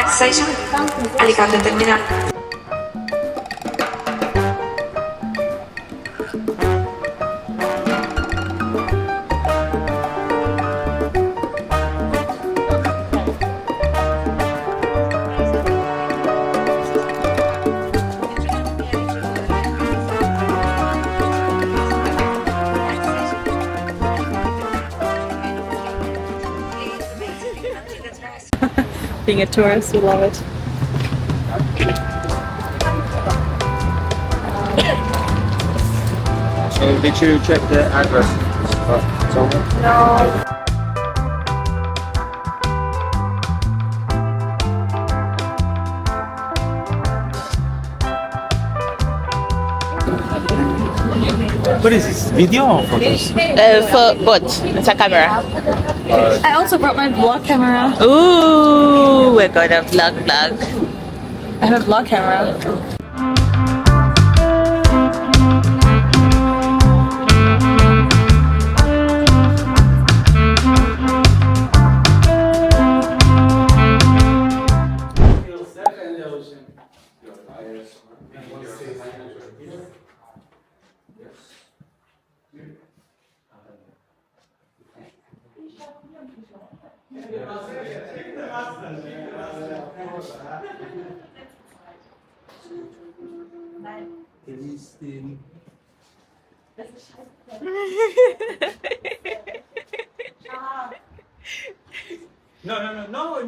Next station, Alicante Terminal. Being a tourist, we love it. So did you check the address? No. What is this? Video or photos? For both. It's a camera. I also brought my vlog camera. Ooh, we're gonna vlog. I have a vlog camera.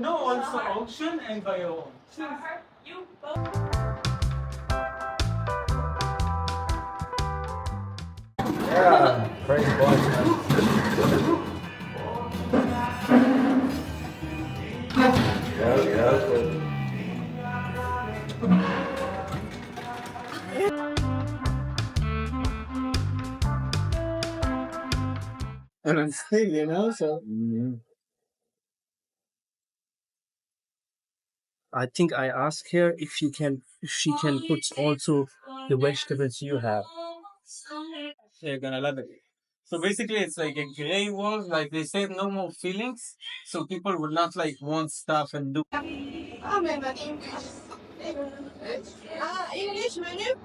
No, also auction and by your own. Yeah, crazy boys. And I'm still, you know, so. I think I asked her if she can put also the vegetables you have. They're gonna love it. So basically, it's like a gray wall. Like they said, no more feelings. So people will not like want stuff and do. English menu?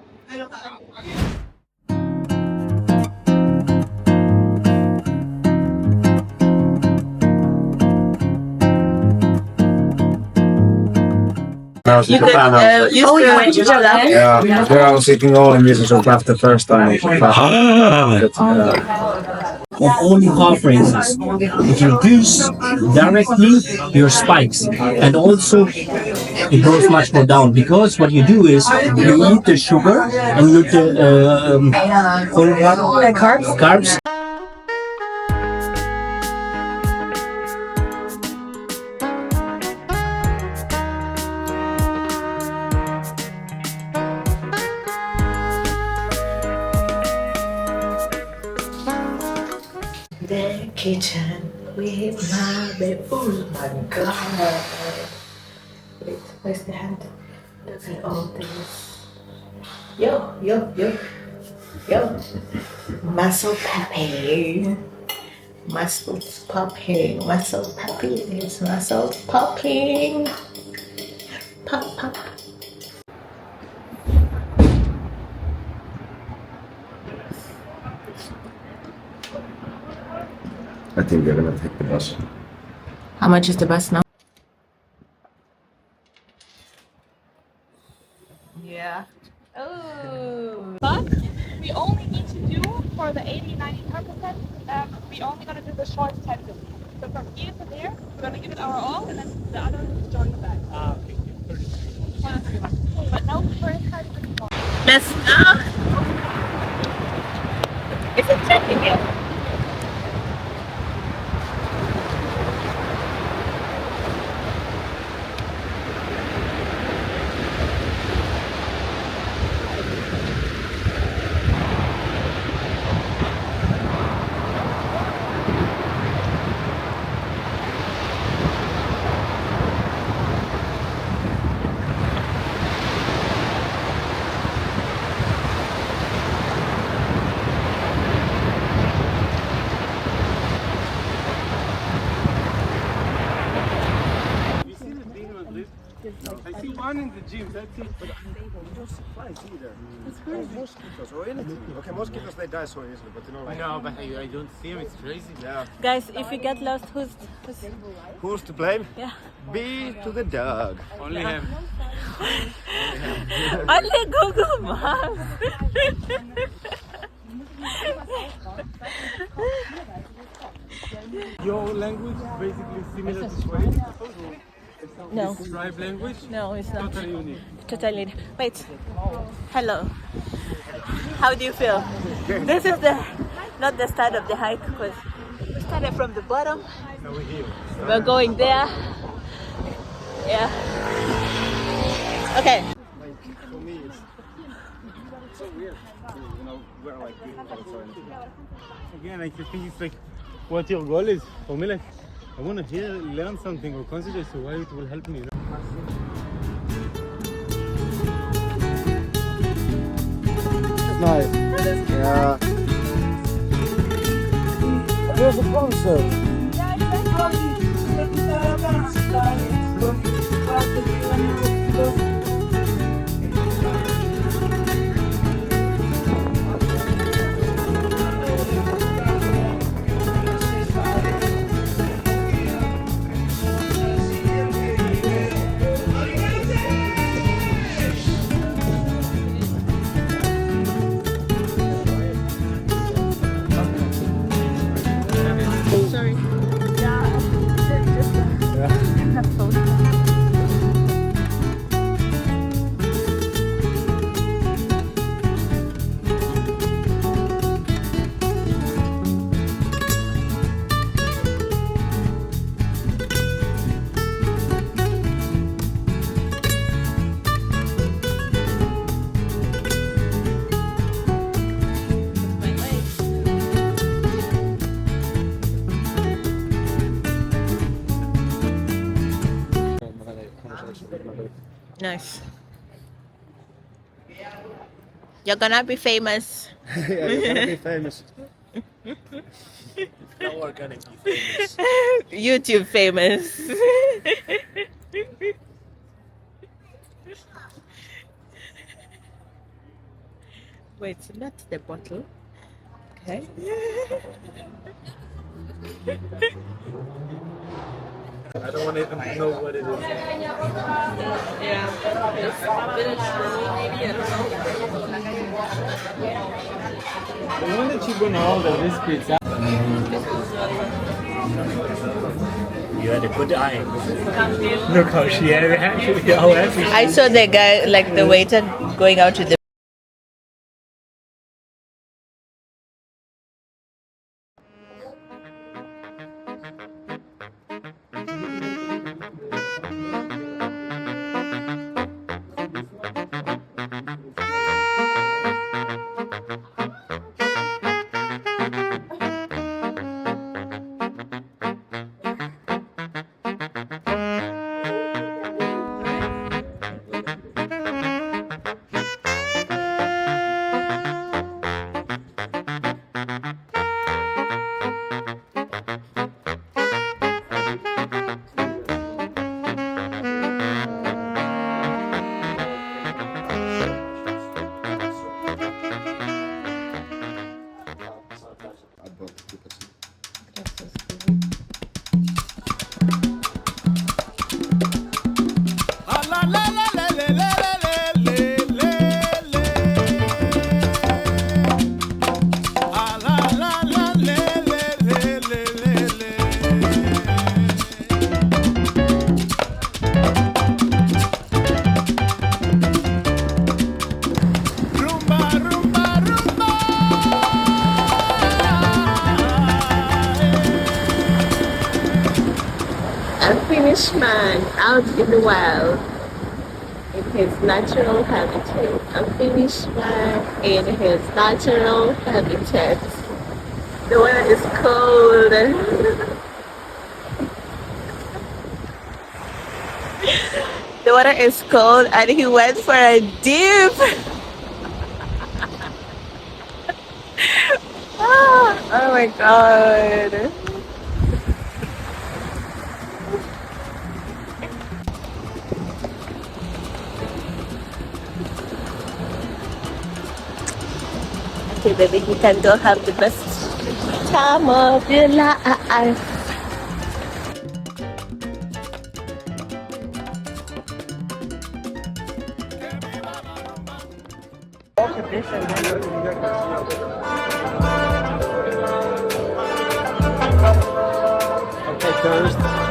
You went to Japan? Ja, I was eating all in this so after the first time. Of all the car phrases, it reduces directly your spikes, and also it goes much more down, because what you do is you eat the sugar and you eat the carbs. The kitchen with my baby. Oh my god. Wait, where's the hand? Look at all this. Yo. Muscle Pepe. Muscles popping. Muscle popping. It's muscles popping. Pop. I think we're gonna take the bus. How much is the bus now? Yeah. Oh. But we only need to do for the 80-90%, we only gonna do the short 10. So from here to there, we're gonna give it our all, and then the other is join the back. But no first time. Let's go. Is it checking it? gym, that's it. No supplies either. No mosquitoes or anything. Okay, mosquitoes they die so easily, but you know. I know, but I don't see him, it's crazy. Yeah. Guys, if you get lost, Who's to blame? yeah. Be to the dog. Only him. Only Google Maps. Your language is basically similar to Swahili? No, This tribe language? no, it's not. Totally unique. Totally. Wait. Hello. How do you feel? This is not the start of the hike because we started from the bottom. So we're here. We're going there. Yeah. Okay. Like for me, it's so weird. You know, we're like difficult or anything. Again, I think it's like what your goal is. For me, like, I want to learn something or consider so why it will help me. You know? Nice. Yeah. There's a concert. Sorry. Nice. You're gonna be famous. Yeah, you're gonna be famous. Now we're gonna be famous. YouTube famous. Wait, so that's the bottle. Okay. I don't want to even know what it is. Yeah. The one that you gonna order this pizza. You had a good eye. Look how she actually how happy. I saw the guy, like the waiter, going out to the. Finnish man out in the wild in his natural habitat. A Finnish man in his natural habitat. The weather is cold. The water is cold and he went for a dip. Oh my god. Alicante, baby. You can go have the best time of your life. Okay, tourist.